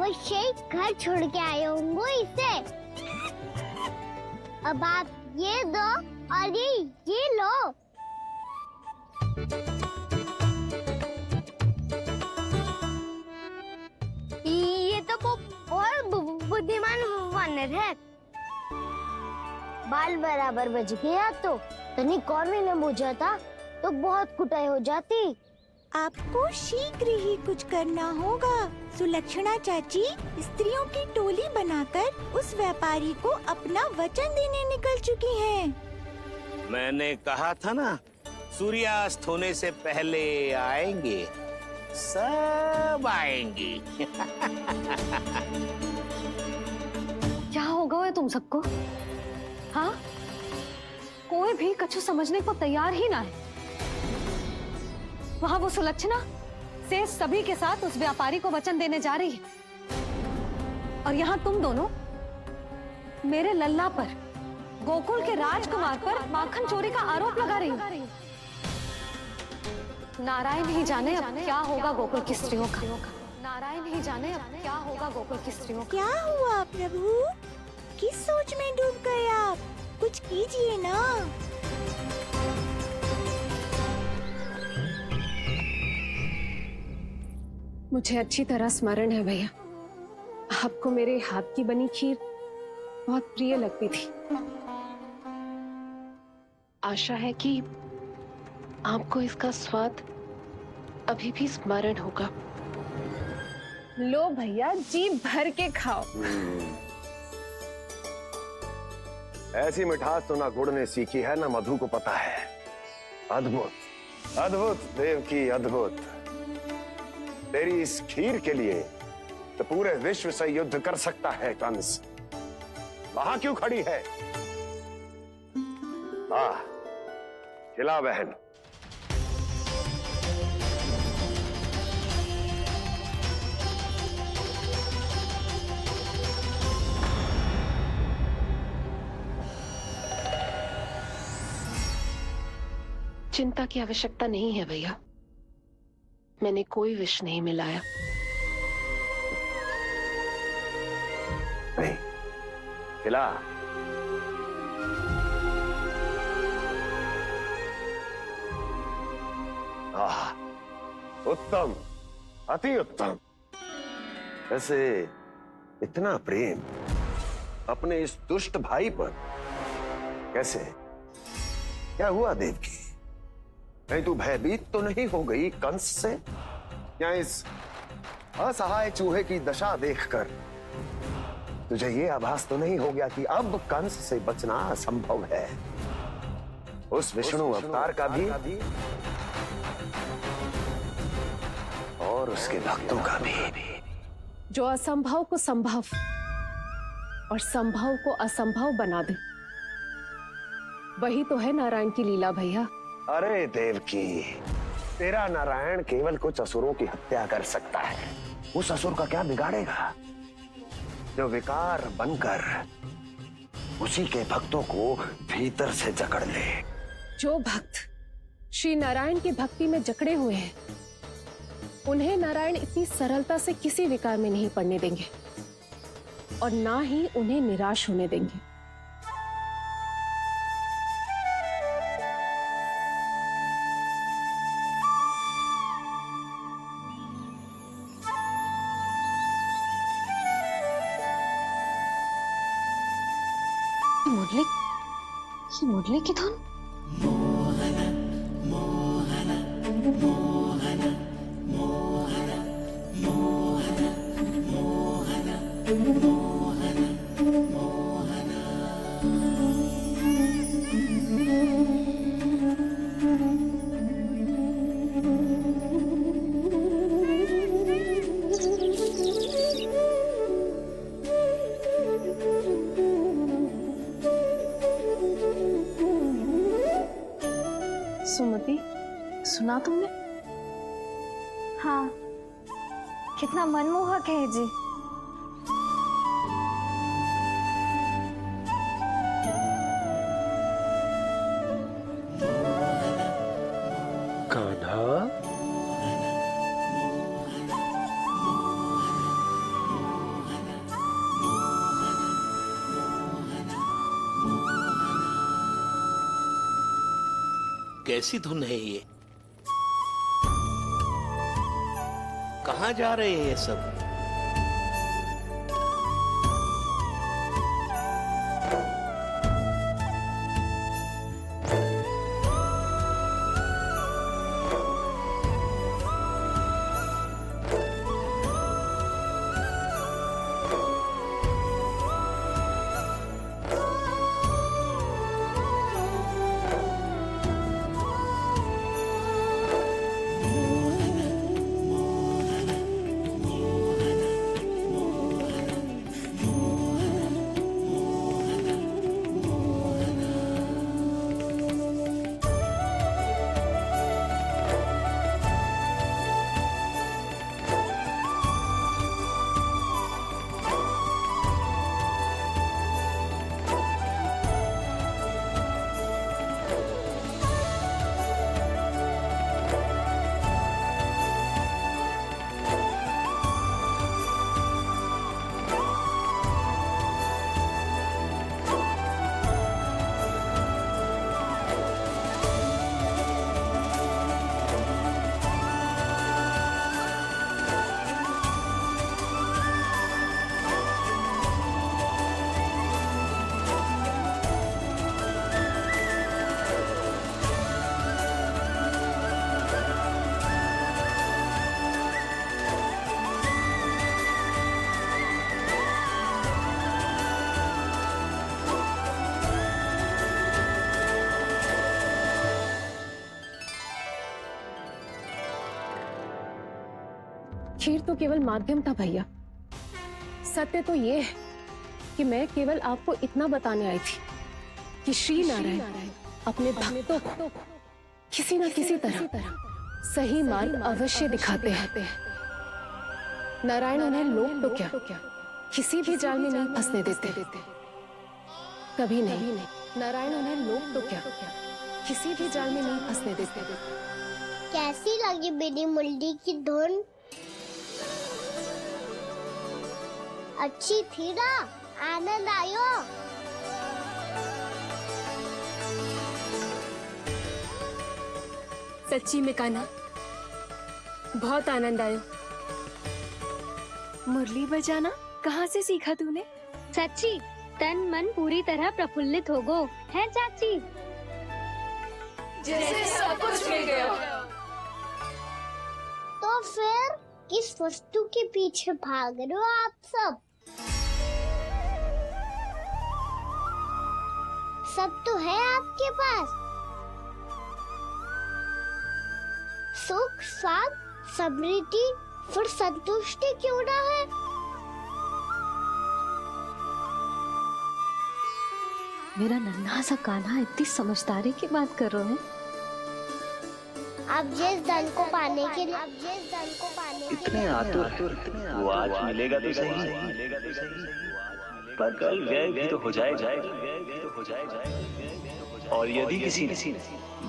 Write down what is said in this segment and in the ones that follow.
वो शेख घर छोड़ के आए होंगे इसे। अब आप ये दो और ये लो। ये तो बहुत बुद्धिमान वानर है। बाल बराबर बज गया तो तनिक और भी न बुझा था तो बहुत कुटाई हो जाती। आपको शीघ्र ही कुछ करना होगा। सुलक्षणा चाची स्त्रियों की टोली बनाकर उस व्यापारी को अपना वचन देने निकल चुकी हैं। मैंने कहा था ना, सूर्यास्त होने से पहले आएंगे, सब आएंगे। क्या होगा तुम सबको? हाँ, कोई भी कछु समझने को तैयार ही ना है। वहां वो सुलक्षणा से सभी के साथ उस व्यापारी को वचन देने जा रही है, और यहाँ तुम दोनों मेरे लल्ला पर, गोकुल के राजकुमार पर माखन चोरी का आरोप लगा रही हो। नारायण ही जाने अब क्या होगा गोकुल की स्त्रियों का। नारायण ही जाने अब क्या होगा गोकुल की स्त्रियों का। क्या हुआ प्रभु? किस सोच में डूब गए आप? कुछ कीजिए ना। मुझे अच्छी तरह स्मरण है भैया, आपको मेरे हाथ की बनी खीर बहुत प्रिय लगती थी। आशा है कि आपको इसका स्वाद अभी भी स्मरण होगा। लो भैया, जी भर के खाओ। ऐसी मिठास तो ना गुड़ ने सीखी है ना मधु को पता है। अद्भुत, अद्भुत देवकी, अद्भुत। तेरी इस खीर के लिए तो पूरे विश्व से युद्ध कर सकता है कंस। वहां क्यों खड़ी है? खिला बहन। चिंता की आवश्यकता नहीं है भैया, मैंने कोई विष नहीं मिलाया। नहीं, खिला। उत्तम, अति उत्तम। वैसे इतना प्रेम अपने इस दुष्ट भाई पर कैसे? क्या हुआ देवकी? नहीं तू भयभीत तो नहीं हो गई कंस से? या इस असहाय चूहे की दशा देखकर तुझे ये आभास तो नहीं हो गया कि अब कंस से बचना असंभव है? उस विष्णु अवतार का भी और उसके भक्तों का भी। जो असंभव को संभव और संभव को असंभव बना दे, वही तो है नारायण की लीला भैया। अरे देवकी, तेरा नारायण केवल कुछ असुरों की हत्या कर सकता है। उस असुर का क्या बिगाड़ेगा जो विकार बनकर उसी के भक्तों को भीतर से जकड़ ले। जो भक्त श्री नारायण की भक्ति में जकड़े हुए हैं, उन्हें नारायण इतनी सरलता से किसी विकार में नहीं पड़ने देंगे और ना ही उन्हें निराश होने देंगे। मुरली की धुन। सुमति, सुना तुमने? हाँ, कितना मनमोहक है जी। कान्हा, कैसी धुन है ये? कहाँ जा रहे हैं ये सब? खीर तो केवल माध्यम था भैया। सत्य तो ये है कि मैं केवल आपको इतना बताने आई थी कि श्री नारायण अपने भक्तों को किसी न किसी तरह सही मार्ग अवश्य दिखाते हैं। नारायण उन्हें लोक तो क्या किसी भी जाल में नहीं फंसने देते, कभी नहीं। नारायण उन्हें लोक तो क्या किसी भी जाल में नहीं फंसने देते। कैसी लगी मेरी मुंडी की धुन? अच्छी थी ना? आनंद आयो? सच्ची में कान्हा, बहुत आनंद आया। मुरली बजाना कहाँ से सीखा तूने? सच्ची तन मन पूरी तरह प्रफुल्लित हो गो है चाची। जैसे सब कुछ मिल गया। तो फिर किस वस्तु के पीछे भाग रहे हो आप सब? सब तो है आपके पास। सुख, स्वाद, समृद्धि, फिर संतुष्टि क्यों ना है? मेरा नन्हा सा कान्हा इतनी समझदारी की बात कर रहे हैं। अब जिस धन को पाने के लिए इतने आतुर वो आज मिलेगा तो सही, पर कल व्यय भी तो हो जाएगा। और यदि किसी ने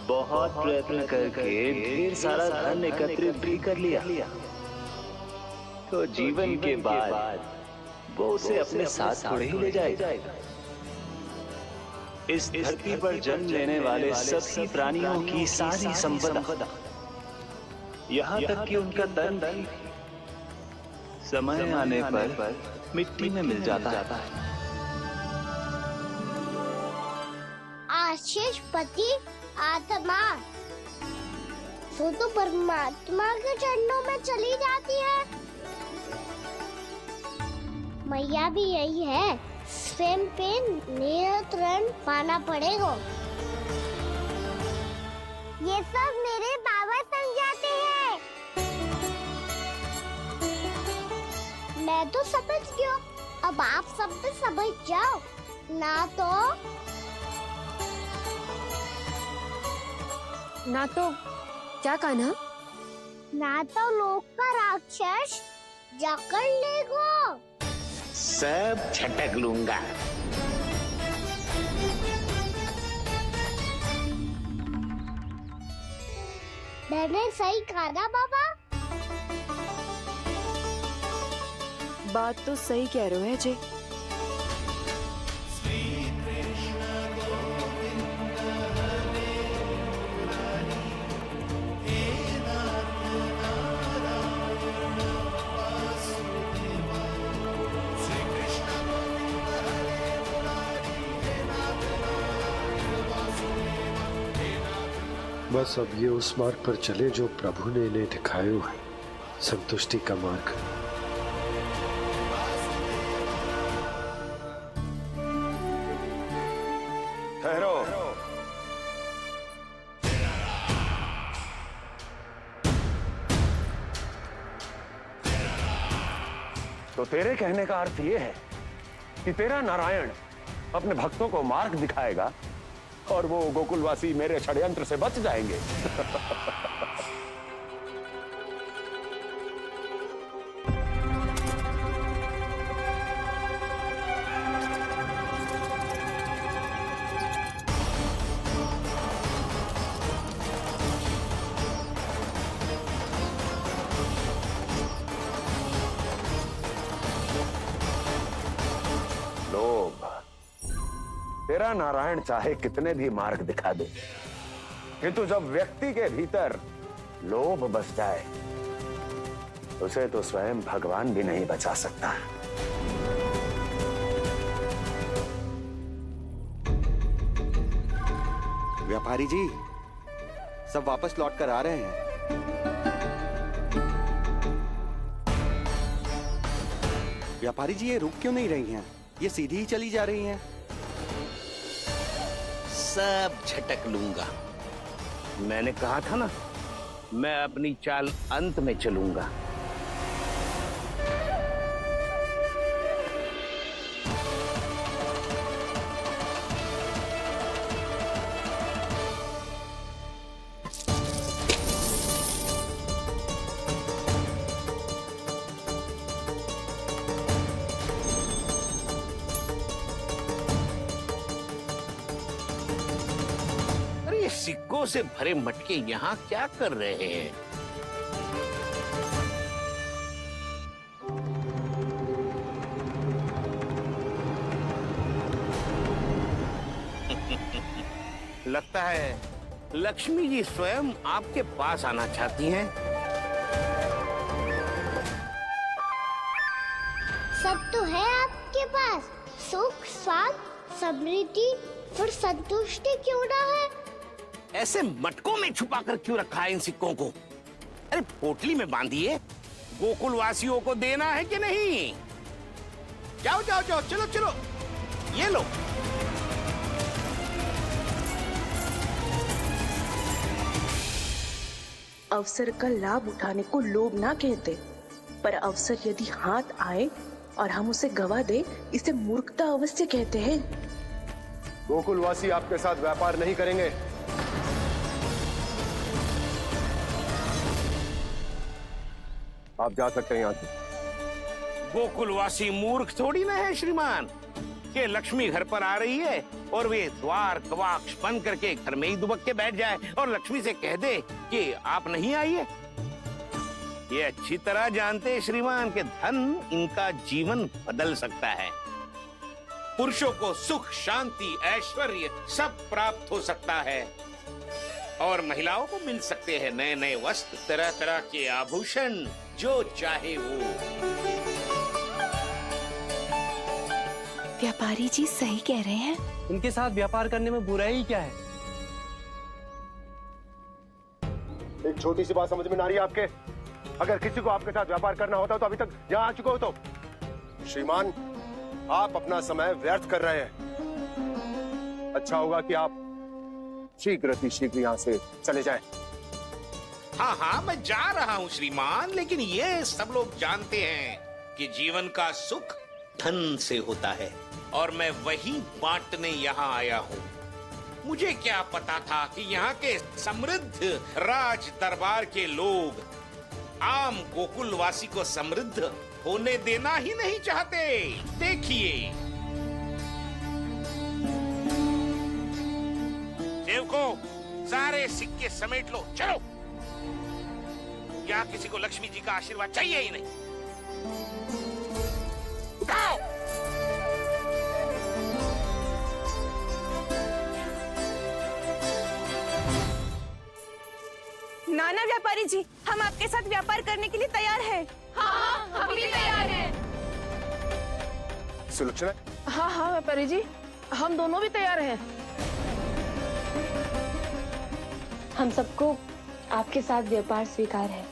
बहुत प्रयत्न करके ढेर सारा धन एकत्रित भी कर लिया तो जीवन के बाद वो उसे अपने साथ थोड़े ही ले जाएगा। इस धरती पर जन्म लेने वाले सभी प्राणियों की सारी संपदा, यहाँ तक कि उनका तन भी समय आने पर मिट्टी में मिल जाता है। आशीष पति आत्मा तो परमात्मा के चरणों में चली जाती है। मैया भी यही है, स्वयं पे नियंत्रण पाना पड़ेगा। ये सब मेरे बाबा समझाते हैं। मैं तो समझ गया, अब आप सब भी समझ जाओ ना तो क्या कान्हा? ना तो लोक का राक्षस जकड़ लेगा। सब झटक लूंगा। मैंने सही कहा ना बाबा? बात तो सही कह रहे हो अजय। बस अब ये उस मार्ग पर चले जो प्रभु ने इन्हें दिखाया है, संतुष्टि का मार्ग। ठहरो। तो तेरे कहने का अर्थ यह है कि तेरा नारायण अपने भक्तों को मार्ग दिखाएगा और वो गोकुलवासी मेरे षड्यंत्र से बच जाएंगे। लोभ। तेरा नारायण चाहे कितने भी मार्ग दिखा दे, किंतु जब व्यक्ति के भीतर लोभ बस जाए उसे तो स्वयं भगवान भी नहीं बचा सकता। व्यापारी जी, सब वापस लौट कर आ रहे हैं। व्यापारी जी, ये रुक क्यों नहीं रही हैं? ये सीधी ही चली जा रही हैं। सब झटक लूंगा। मैंने कहा था ना, मैं अपनी चाल अंत में चलूंगा। सिक्कों से भरे मटके यहाँ क्या कर रहे हैं? लगता है लक्ष्मी जी स्वयं आपके पास आना चाहती हैं। सब तो है आपके पास, सुख, स्वाद, समृद्धि, फिर संतुष्टि क्यों ना है? ऐसे मटकों में छुपाकर क्यों रखा है इन सिक्कों को? अरे पोटली में बांधिए, गोकुल वासियों को देना है कि नहीं? जाओ जाओ जाओ, चलो चलो, ये लो। अवसर का लाभ उठाने को लोभ ना कहते, पर अवसर यदि हाथ आए और हम उसे गवा दे, इसे मूर्खता अवश्य कहते हैं। गोकुलवासी आपके साथ व्यापार नहीं करेंगे। आप जा सकते हैं यहाँ से। गोकुलवासी मूर्ख थोड़ी ना है श्रीमान, कि लक्ष्मी घर पर आ रही है और वे द्वार कवाक्ष बंद करके घर में ही दुबक के बैठ जाए और लक्ष्मी से कह दे कि आप नहीं आइए। ये अच्छी तरह जानते हैं श्रीमान कि धन इनका जीवन बदल सकता है। पुरुषों को सुख, शांति, ऐश्वर्य सब प्राप्त हो सकता है और महिलाओं को मिल सकते हैं नए नए वस्त्र, तरह तरह के आभूषण, जो चाहे वो। व्यापारी जी सही कह रहे हैं। इनके साथ व्यापार करने में बुराई क्या है? एक छोटी सी बात समझ में ना रही है आपके? अगर किसी को आपके साथ व्यापार करना होता तो अभी तक यहाँ आ चुके हो। तो श्रीमान, आप अपना समय व्यर्थ कर रहे हैं। अच्छा होगा कि आप शीघ्र यहाँ से चले जाएं। हाँ हाँ, मैं जा रहा हूँ श्रीमान, लेकिन ये सब लोग जानते हैं कि जीवन का सुख धन से होता है और मैं वही बांटने यहाँ आया हूँ। मुझे क्या पता था कि यहाँ के समृद्ध राज दरबार के लोग आम गोकुलवासी को समृद्ध होने देना ही नहीं चाहते। देखिए सेवकों, सारे सिक्के समेट लो, चलो। यहाँ किसी को लक्ष्मी जी का आशीर्वाद चाहिए ही नहीं। उठाओ। नाना व्यापारी जी, हम आपके साथ व्यापार करने के लिए तैयार हैं। हाँ, हम भी तैयार हैं। सुलक्षणा? हाँ हाँ व्यापारी जी, हम दोनों भी तैयार हैं। हम सबको आपके साथ व्यापार स्वीकार है।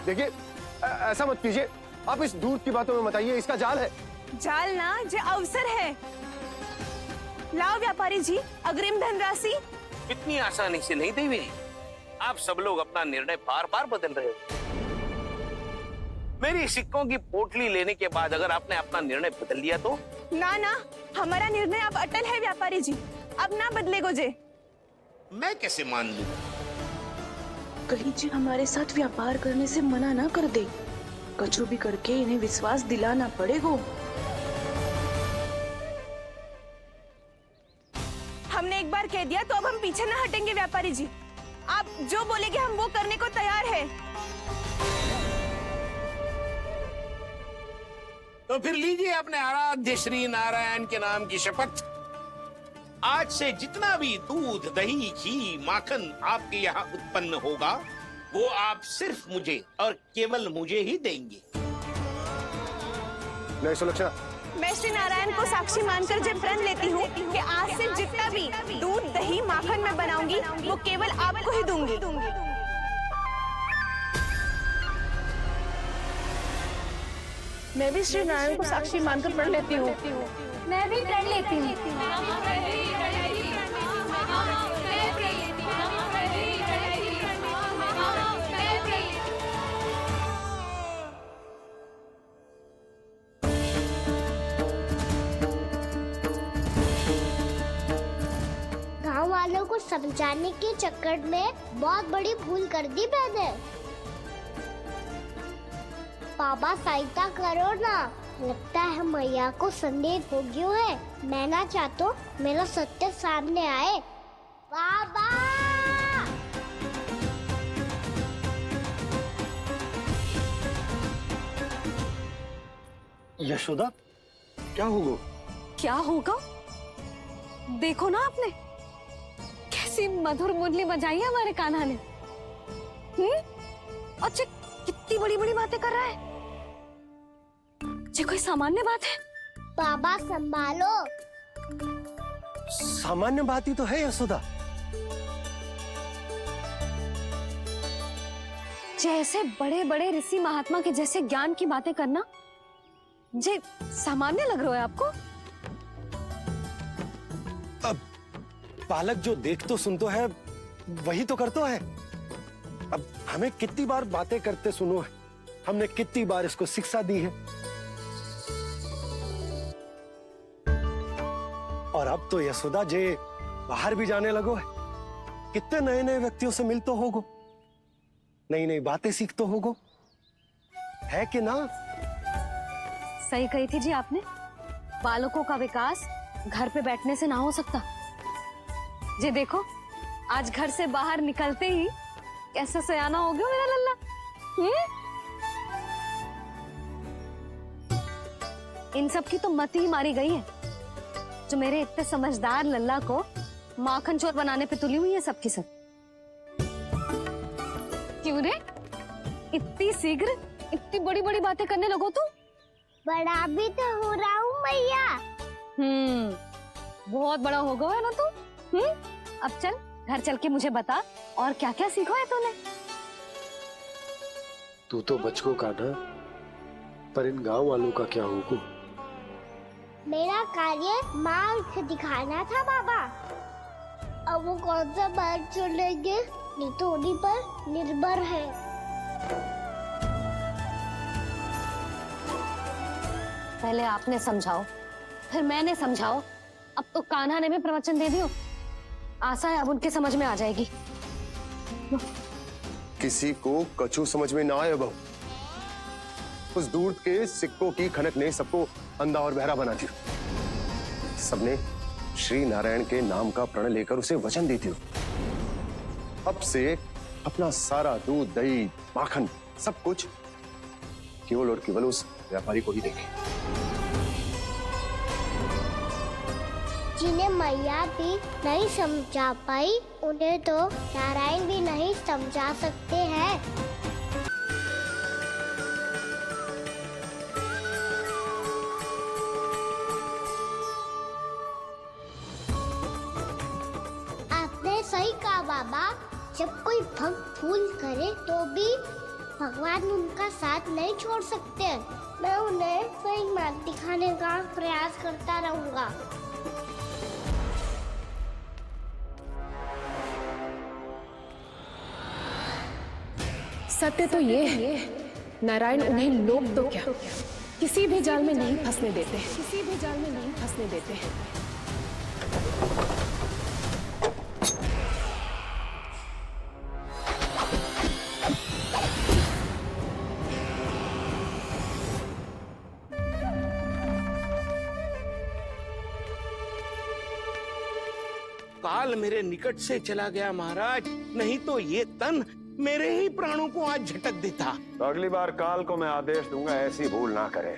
देखिए, ऐसा मत कीजिए। आप इस दूध की बातों में मत आइए, इसका जाल है। जाल ना, जे अवसर है। लाओ व्यापारी जी अग्रिम धनराशि। इतनी आसानी से नहीं देवी जी। आप सब लोग अपना निर्णय बार बार बदल रहे हो। मेरी सिक्कों की पोटली लेने के बाद अगर आपने अपना निर्णय बदल लिया तो? ना ना, हमारा निर्णय अब अटल है व्यापारी जी, अब ना बदलेगो जे। मैं कैसे मान लूं? कहीं जी हमारे साथ व्यापार करने से मना ना कर दे। कछु भी करके इन्हें विश्वास दिलाना पड़ेगा। हमने एक बार कह दिया तो अब हम पीछे ना हटेंगे व्यापारी जी। आप जो बोलेंगे हम वो करने को तैयार है। तो फिर लीजिए अपने आराध्य श्री नारायण के नाम की शपथ। आज से जितना भी दूध, दही, घी, माखन आपके यहाँ उत्पन्न होगा वो आप सिर्फ मुझे और केवल मुझे ही देंगे। नहीं सुलक्षणा, मैं श्री नारायण को साक्षी मानकर जब प्रण लेती हूँ कि आज से जितना भी दूध, दही, माखन मैं बनाऊंगी वो केवल आपको ही दूंगी। मैं भी श्री नारायण को साक्षी मानकर प्रण लेती हूँ। मैं भी प्रण लेती हूँ। गांव वालों को समझाने के चक्कर में बहुत बड़ी भूल कर दी मैंने। बाबा सहायता करो ना। लगता है मैया को संदेह हो गया है। मैं ना चाहता मेरा सत्य सामने आए। बाबा! यशोदा, क्या होगा? क्या होगा? देखो ना आपने कैसी मधुर मुरली बजाई है हमारे कान्हा ने। अच्छा, कितनी बड़ी बड़ी बातें कर रहा है। ये कोई सामान्य बात है? बाबा संभालो। सामान्य बात ही तो है यशोदा। जैसे बड़े बड़े ऋषि महात्मा के जैसे ज्ञान की बातें करना जे सामान्य लग रहा है आपको? अब बालक जो देख तो सुन तो है वही तो कर तो है। अब हमें कितनी बार बातें करते सुनो है, हमने कितनी बार इसको शिक्षा दी है। और अब तो यशोदा जे बाहर भी जाने लगो है। कितने नए नए व्यक्तियों से मिल तो होगो, नई नई बातें सीख तो होगो, है कि ना? सही कही थी जी आपने। बालकों का विकास घर पे बैठने से ना हो सकता। जी देखो, आज घर से बाहर निकलते ही कैसा सयाना हो गया मेरा लल्ला। इन सब की तो मत ही मारी गई है जो मेरे इतने समझदार लल्ला को माखन चोर बनाने पे तुली हुई है सबकी सब। क्यों रे, इतनी शीघ्र इतनी बड़ी बड़ी बातें करने लगो तू? बड़ा भी तो हो रहा हूँ मैया। बहुत बड़ा हो गया है ना तू। अब चल घर चल के मुझे बता और क्या क्या सीखा है तूने। तू तो बचको कान्हा, पर इन गांव वालों का क्या होगा? मेरा कार्य मार्ग दिखाना था बाबा। अब वो कौन सा मार्ग चुनेंगे ये तो उन्हीं पर निर्भर है। पहले आपने समझाओ, फिर मैंने समझाओ। अब तो कान्हा ने भी प्रवचन दे दियो। आशा है अब उनके समझ में आ जाएगी। किसी को कछु समझ में ना आए बहू। उस दूध के सिक्कों की खनक ने सबको अंधा और बहरा बना दिया। सबने श्री नारायण के नाम का प्रण लेकर उसे वचन दी थी। अब से अपना सारा दूध, दही, माखन सब कुछ केवल और केवल उस व्यापारी को ही देंगे। जिन्हें मैया भी नहीं समझा पाई उन्हें तो नारायण भी नहीं समझा सकते हैं। बाबा, जब कोई भक्त भूल करे तो भी भगवान उनका साथ नहीं छोड़ सकते। मैं उन्हें सही मार्ग दिखाने का प्रयास करता रहूंगा। सत्य तो ये है, नारायण उन्हें लोग तो क्या किसी भी जाल में नहीं फंसने देते, किसी भी जाल में नहीं फंसने देते हैं। काल मेरे निकट से चला गया महाराज, नहीं तो ये तन मेरे ही प्राणों को आज झटक देता। तो अगली बार काल को मैं आदेश दूंगा ऐसी भूल ना करे।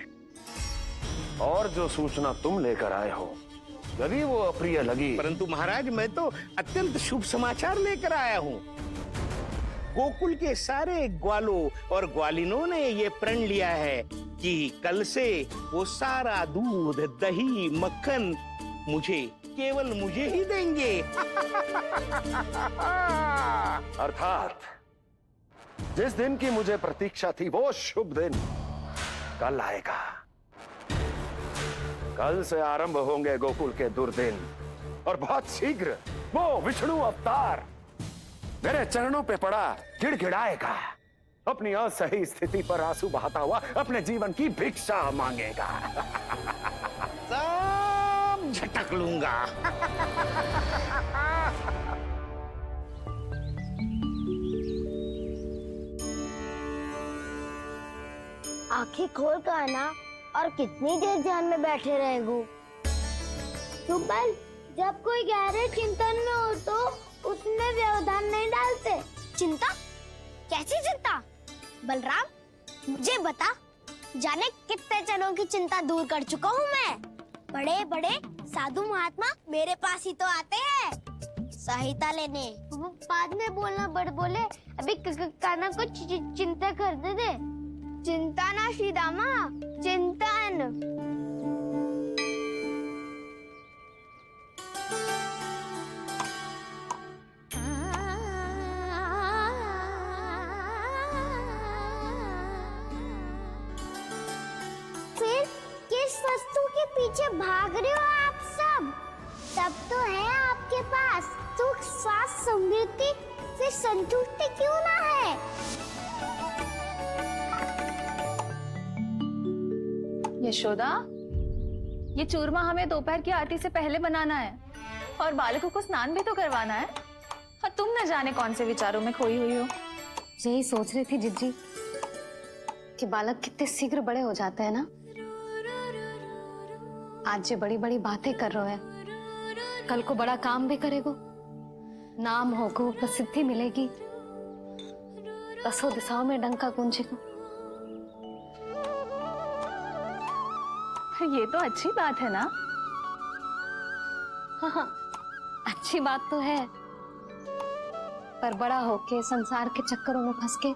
और जो सूचना तुम लेकर आए हो यदि वो अप्रिय लगी, परंतु महाराज मैं तो अत्यंत शुभ समाचार लेकर आया हूँ। गोकुल के सारे ग्वालों और ग्वालिनों ने ये प्रण लिया है कि कल से वो सारा दूध, दही, मक्खन मुझे, केवल मुझे ही देंगे। अर्थात जिस दिन की मुझे प्रतीक्षा थी वो शुभ दिन कल आएगा। कल से आरंभ होंगे गोकुल के दुर्दिन और बहुत शीघ्र वो विष्णु अवतार मेरे चरणों पे पड़ा गिड़गिड़ाएगा, अपनी असही स्थिति पर आंसू बहाता हुआ अपने जीवन की भिक्षा मांगेगा। सब झटक लूंगा। आंखें खोल कर आना और कितनी देर ध्यान में बैठे रहेगो। सुबह जब कोई गहरे चिंतन में हो तो उसमें व्यवधान नहीं डालते। चिंता? कैसी चिंता? बलराम मुझे बता, जाने कितने जनों की चिंता दूर कर चुका हूँ मैं। बड़े बड़े साधु महात्मा मेरे पास ही तो आते हैं सहायता लेने। वो बाद में बोलना बड़ बोले, अभी काना को चिंता कर दे। चिंता ना श्री दामा, चिंतन। फिर किस वस्तु के पीछे भाग रहे हो आप सब? सब तो है आपके पास, सुख, स्वास्थ्य, समृद्धि, फिर संतुष्टि क्यों ना है? यशोदा, ये चूरमा हमें दोपहर की आरती से पहले बनाना है और बालकों को स्नान भी तो करवाना है। और तुम न जाने कौन से विचारों में खोई हुई हो। यही सोच रही थी जिज्जी कि बालक कितने शीघ्र बड़े हो जाते हैं ना। आज ये बड़ी बड़ी बातें कर रहे हैं, कल को बड़ा काम भी करेगो, नाम होगो, प्रसिद्धि मिलेगी, दसों दिशाओं में डंका गूंजेगा। ये तो अच्छी बात है ना? हाँ, अच्छी बात तो है, पर बड़ा होके संसार के चक्करों में फंस के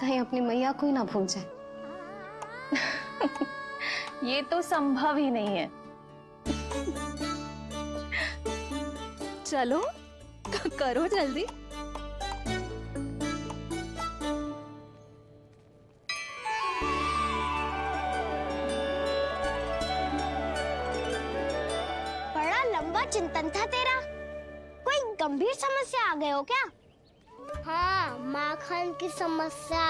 कहीं अपनी मैया को ही ना भूल जाए। ये तो संभव ही नहीं है। चलो करो जल्दी। बड़ा लंबा चिंतन था तेरा। कोई गंभीर समस्या आ गए हो क्या? हाँ, माखन की समस्या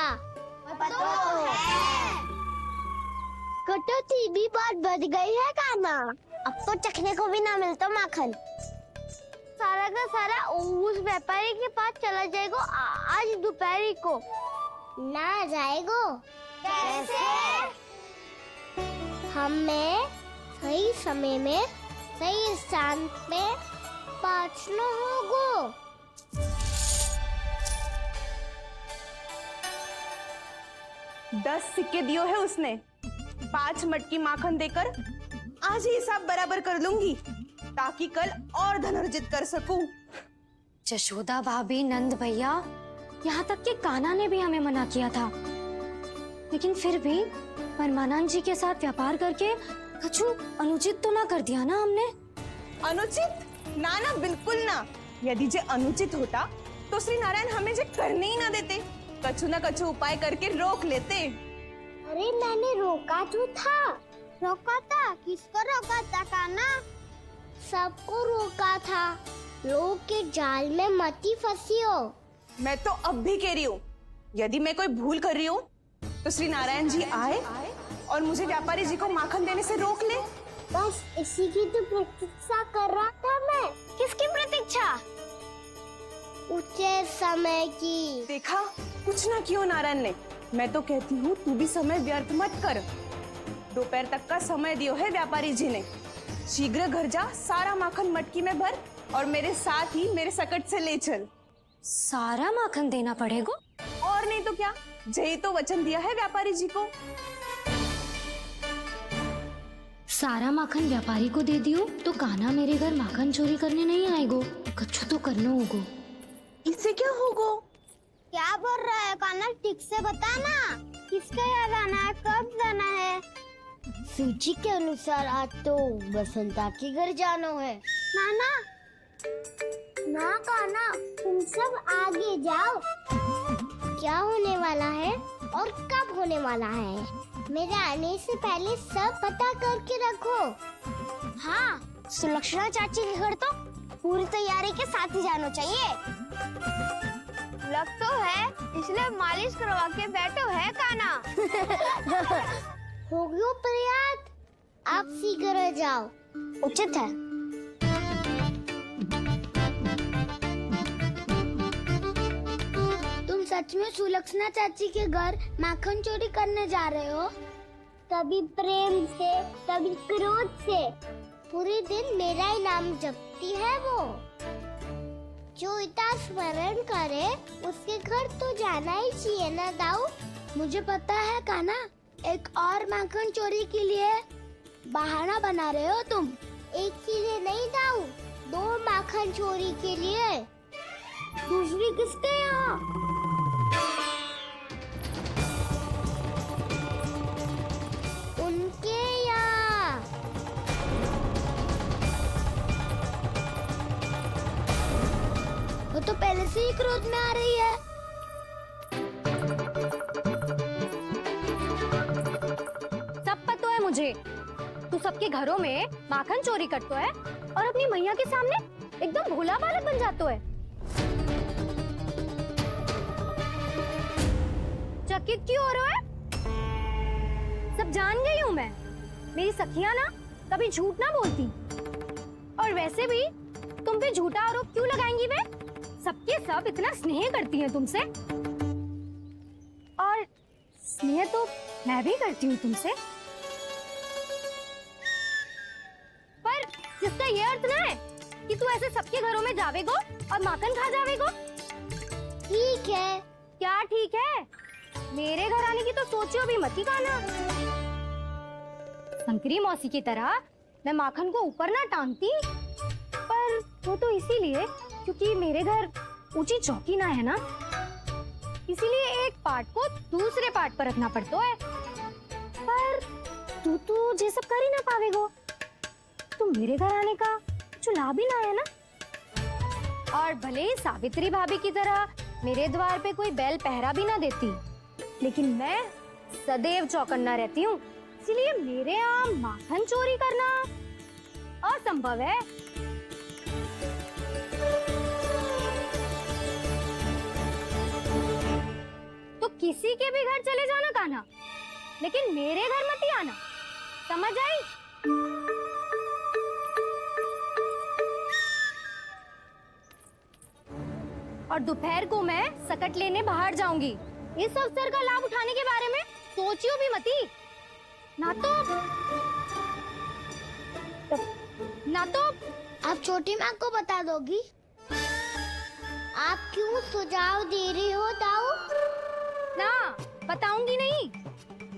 तो है। कटौती भी बहुत बढ़ गई है काना। अब तो चखने को भी ना मिलता माखन। सारा का सारा उस व्यापारी के पास चला जाएगा आज दोपहर को। ना जाएगो? कैसे? हमें सही समय में सही स्थान पे पहुंचना होगा। दस सिक्के दियो है उसने, 5 मटकी माखन देकर आज ही हिसाब बराबर कर लूंगी ताकि कल और धन अर्जित कर सकूं। जशोदा भाभी, नंद भैया, यहाँ तक कि कान्हा ने भी हमें मना किया था, लेकिन फिर भी परमानंद जी के साथ व्यापार करके कुछ अनुचित तो ना कर दिया ना हमने? अनुचित? ना ना, बिल्कुल ना। यदि जे अनुचित होता तो श्री नारायण हमें जे करने ही ना देते, कछु न कछु उपाय करके रोक लेते। अरे मैंने रोका तो था। रोका था? किसको रोका था कान्हा? सबको रोका था। लोग के जाल में मत ही फंसी हो। मैं तो अब भी कह रही हूँ, यदि मैं कोई भूल कर रही हूँ तो श्री नारायण जी आए और मुझे व्यापारी जी को माखन देने से रोक ले। बस इसी की तो प्रतीक्षा कर रहा था मैं। किसकी प्रतीक्षा? उचित समय की। देखा, कुछ ना किया नारायण ने। मैं तो कहती हूँ तू भी समय व्यर्थ मत कर। दोपहर तक का समय दियो है व्यापारी जी ने। शीघ्र घर जा, सारा माखन मटकी में भर और मेरे साथ ही मेरे सकट से ले चल। सारा माखन देना पड़ेगा? और नहीं तो क्या, जय तो वचन दिया है व्यापारी जी को। सारा माखन व्यापारी को दे दियो तो कान्हा मेरे घर माखन चोरी करने नहीं आएगो। कछु तो करना होगो। इससे क्या होगो? क्या बोल रहा है कान्हा? ठीक से बता ना। किसका यहाँ जाना है, कब जाना है? सूची के अनुसार आज तो बसंता के घर जाना है। नाना ना कान्हा, तुम सब आगे जाओ। क्या होने वाला है और कब होने वाला है, मेरे आने से पहले सब पता करके रखो। हाँ, सुलक्षणा चाची के घर तो पूरी तैयारी के साथ ही जाना चाहिए। लग तो है, इसलिए मालिश करवा के बैठो है कान्हा। हो गयो प्रयास, आप शीघ्र जाओ, उचित है। तुम सच में सुलक्षणा चाची के घर माखन चोरी करने जा रहे हो? कभी प्रेम से, कभी क्रोध से, पूरे दिन मेरा ही नाम जपती है वो। जो इतना स्मरण करे उसके घर तो जाना ही चाहिए ना दाऊ। मुझे पता है कान्हा, एक और माखन चोरी के लिए बहाना बना रहे हो तुम। एक के लिए नहीं दाऊ, 2 माखन चोरी के लिए। दूसरी किसके यहाँ? उनके यहाँ। वो तो पहले से ही क्रोध में आ रही है। सब पता है मुझे, तू सबके घरों में माखन चोरी करता है और अपनी मैया के सामने एकदम भोला बालक बन जाता है। चकित क्यों हो रहा है? सब जान गई हूँ मैं। मेरी सखियां ना कभी झूठ ना बोलती, और वैसे भी तुम पे झूठा आरोप क्यों लगाएंगी वे? सबके सब इतना स्नेह करती हैं तुमसे, और स्नेह तो मैं भी करती हूँ तुमसे, पर जिसका ये अर्थ ना है कि तू ऐसे सबके घरों में जावेगो और माखन खा जावेगो। ठीक है। क्या ठीक है? मेरे घर आने की तो सोचियो भी मत ही कान्हा। शंकरी मौसी की तरह मैं माखन को ऊपर ना टांगती, पर वो तो इसीलिए क्योंकि मेरे घर ऊंची चौकी ना है ना, इसीलिए एक पार्ट को दूसरे पार्ट पर रखना पड़ता है। पर तू तो ये सब कर ही ना पावेगो, तो मेरे घर आने का कुछ लाभ ही ना है ना। और भले ही सावित्री भाभी की तरह मेरे द्वार पे कोई बैल पहरा भी ना देती, लेकिन मैं सदैव चौकन्ना रहती हूँ, इसलिए मेरे यहाँ माखन चोरी करना असंभव है। तो किसी के भी घर चले जाना कान्हा, लेकिन मेरे घर मत ही आना, समझ आई? और दोपहर को मैं सकट लेने बाहर जाऊंगी। इस अवसर का लाभ उठाने के बारे में सोचियो भी मती, ना तो आप छोटी माँ को बता दोगी? आप क्यों सुझाव दे रही हो दाऊ? ना, बताऊंगी नहीं।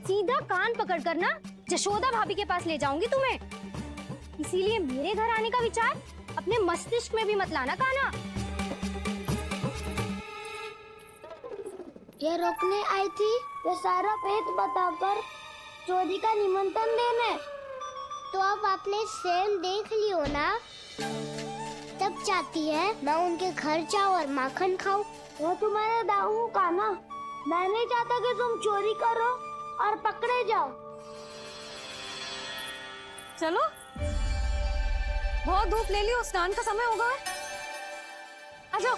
सीधा कान पकड़ कर ना जशोदा भाभी के पास ले जाऊंगी तुम्हें। इसीलिए मेरे घर आने का विचार अपने मस्तिष्क में भी मत लाना कान्हा। ये रोकने आई थी वो सारा पेट बताकर चोरी का निमंत्रण देने। तो अब आपने स्वयं देख लियो ना, तब जब चाहती है मैं उनके घर जाऊँ और माखन खाऊं। वो तुम्हारे दाऊ का ना, मैं नहीं चाहता कि तुम चोरी करो और पकड़े जाओ। चलो, बहुत धूप ले ली, स्नान का समय होगा। आ जाओ।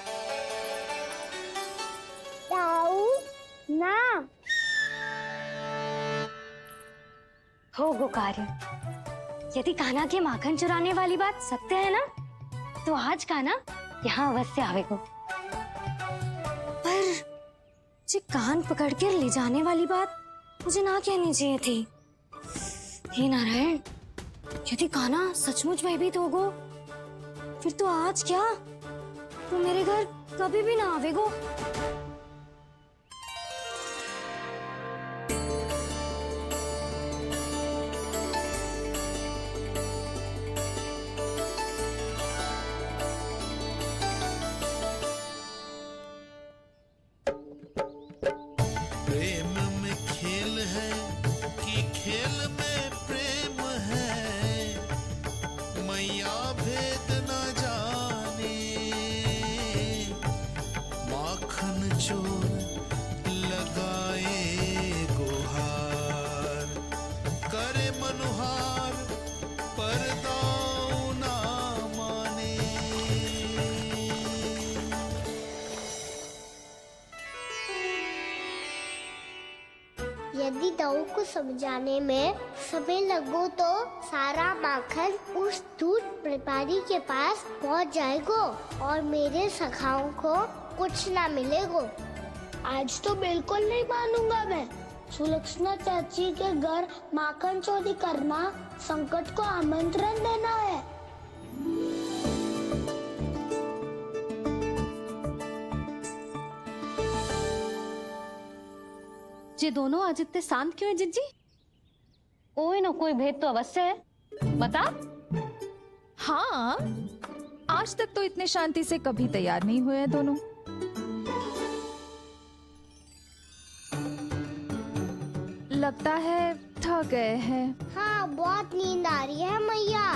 दाऊ ना हो गो कार्य। यदि कान्हा के माखन चुराने वाली बात सत्य है ना, तो आज कान्हा यहाँ अवश्य आवेगो। पर जे कान पकड़ कर ले जाने वाली बात मुझे ना कहनी चाहिए थी। हे नारायण, यदि कान्हा सचमुच भयभीत होगो, फिर तो आज क्या, तो मेरे घर कभी भी ना आवेगो। प्रेम में खेल है कि खेल में प्रेम है, मैया भेद न जाने। माखन चोर लगाए गुहार, करे मनुहार पर दाऊ ना माने। यदि दाऊ को समझाने में समय लगो तो सारा माखन उस दूध व्यापारी के पास पहुंच जाएगो और मेरे सखाओं को कुछ ना मिलेगो। आज तो बिल्कुल नहीं मानूंगा मैं। सुलक्षणा चाची के घर माखन चोरी करना संकट को आमंत्रण देना है। ये दोनों आज इतने शांत क्यों है जिज्जी? कोई ना कोई भेद तो अवश्य है, बता। हाँ, आज तक तो इतने शांति से कभी तैयार नहीं हुए हैं दोनों। लगता है थक गए हैं। हाँ, बहुत नींद आ रही है मैया।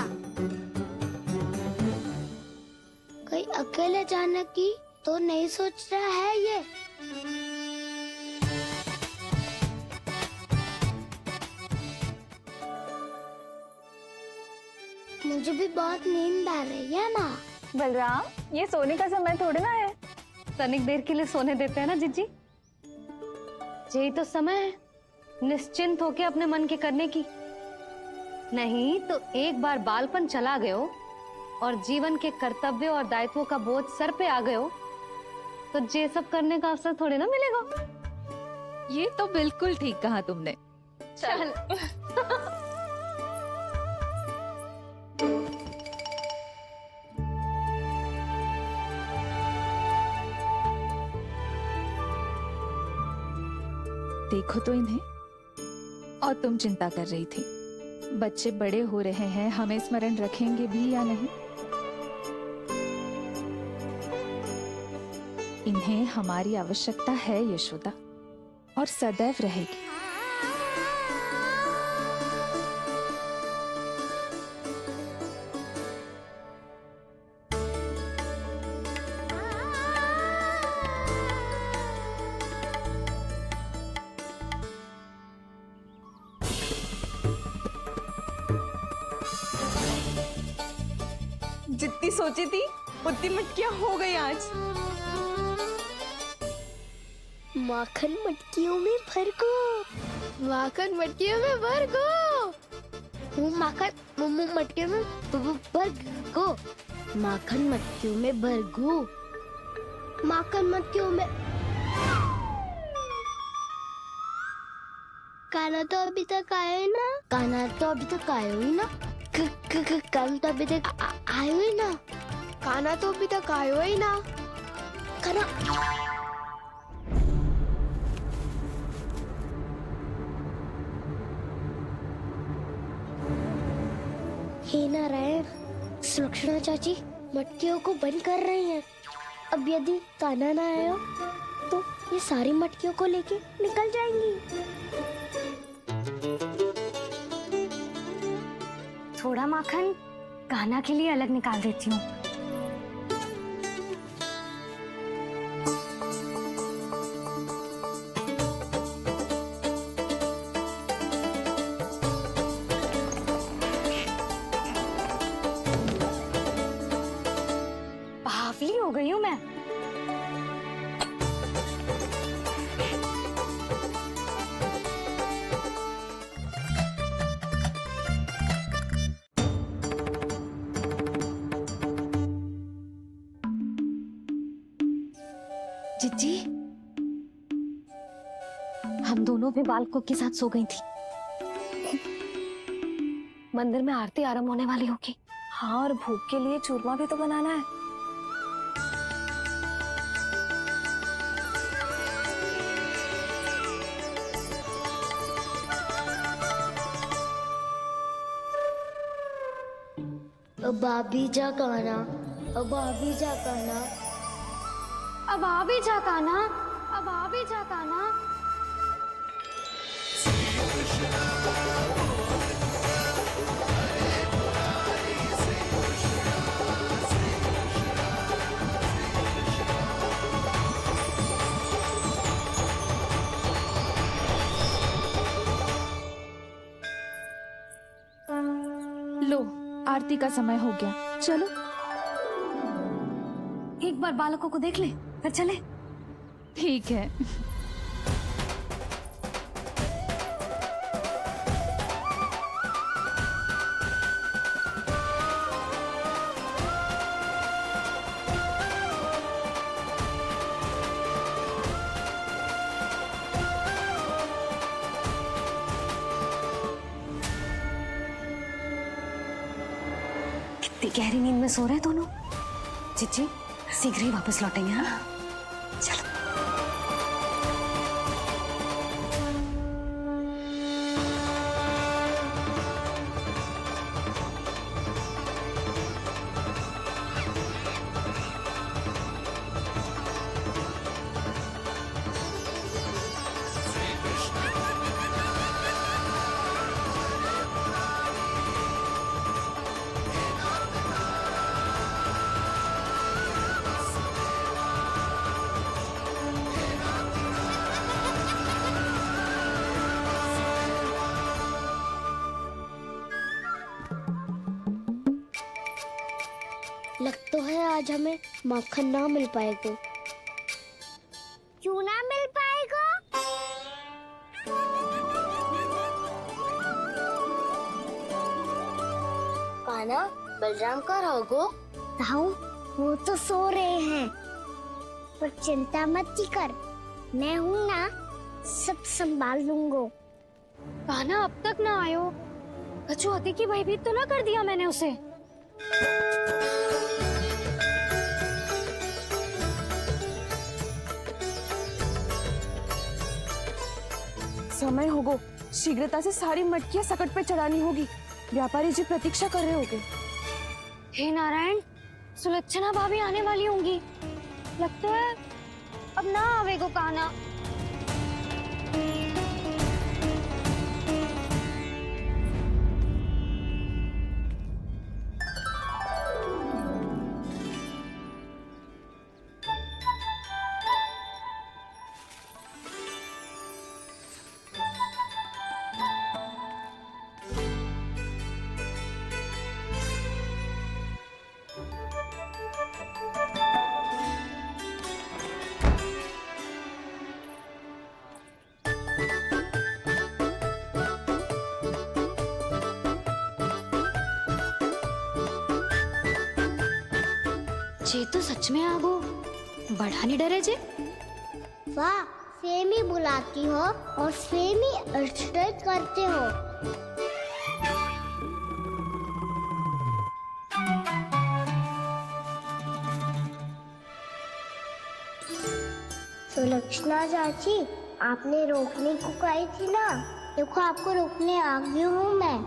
कहीं अकेले जाने की तो नहीं सोच रहा है ये? मुझे भी बहुत नींद आ रही है माँ। बलराम, ये सोने का समय थोड़ी ना है। तनिक देर के लिए सोने देते हैं ना जिज्जी। यही तो समय है निश्चिंत होके अपने मन के करने की। नहीं तो एक बार बालपन चला गयो और जीवन के कर्तव्यों और दायित्वों का बोझ सर पे आ गयो, तो ये सब करने का अवसर थोड़ी ना मिलेगा। ये तो बिल्कुल ठीक कहा तुमने। चल। देखो तो इन्हें। और तुम चिंता कर रही थी बच्चे बड़े हो रहे हैं, हमें स्मरण रखेंगे भी या नहीं। इन्हें हमारी आवश्यकता है यशोदा, और सदैव रहेगी। जितनी सोची थी उतनी मटकियां हो गई आज। माखन मटकियों में भर गो, माखन मटकियों में भर गो, माखन मटकियों में भर गो, माखन मटकियों में भर गो, माखन मटकियों में। कान्हा तो अभी तक आए ना, कान्हा तो अभी तक आयो ही ना, कान्हा तो अभी तक आयो ही ना, कान्हा तो अभी तक आयो ही ना, कान्हा। हे नारायण, सुलक्षणा चाची मटकियों को बंद कर रही हैं। अब यदि कान्हा ना आया तो ये सारी मटकियों को लेके निकल जाएंगी। थोड़ा माखन कान्हा के लिए अलग निकाल देती हूँ। रही हूँ मैं। जिज्जी, हम दोनों भी बालकों के साथ सो गई थी। मंदिर में आरती आरंभ होने वाली होगी। हाँ, और भूख के लिए चूरमा भी तो बनाना है। अब भाभी जा कहना, अब भाभी जा कहना, अब आ भी जा कान्हा, अब आ भी जा कान्हा। लो, आरती का समय हो गया, चलो। एक बार बालकों को देख ले, फिर चले। ठीक है। कितनी गहरी नींद में सो रहे दोनों। जिज्जी शीघ्र ही वापस लौटेंगे। हाँ, चलो। लग तो है आज हमें माखन ना मिल पाएगा। क्यों ना मिल पाएगा? कान्हा, बलराम का रहोगो? ताऊ, वो तो सो रहे हैं, पर चिंता मत की कर, मैं हूँ ना, सब संभाल लूंगो। कान्हा अब तक ना आयो, कछुआती की भयभीत तो ना कर दिया मैंने उसे। समय होगो, शीघ्रता से सारी मटकियां सकट पे चढ़ानी होगी। व्यापारी जी प्रतीक्षा कर रहे होंगे। हे नारायण, सुलक्षणा भाभी आने वाली होंगी। लगता है अब ना आवेगो कान्हा। जे तो सच में आगो, बड़ा नहीं डरे जे। वाह, सेम ही बुलाती हो और सेम ही अर्चना करते हो। सुलक्षणा चाची, आपने रोकने को कही थी ना, देखो आपको रोकने आ गई हूँ मैं।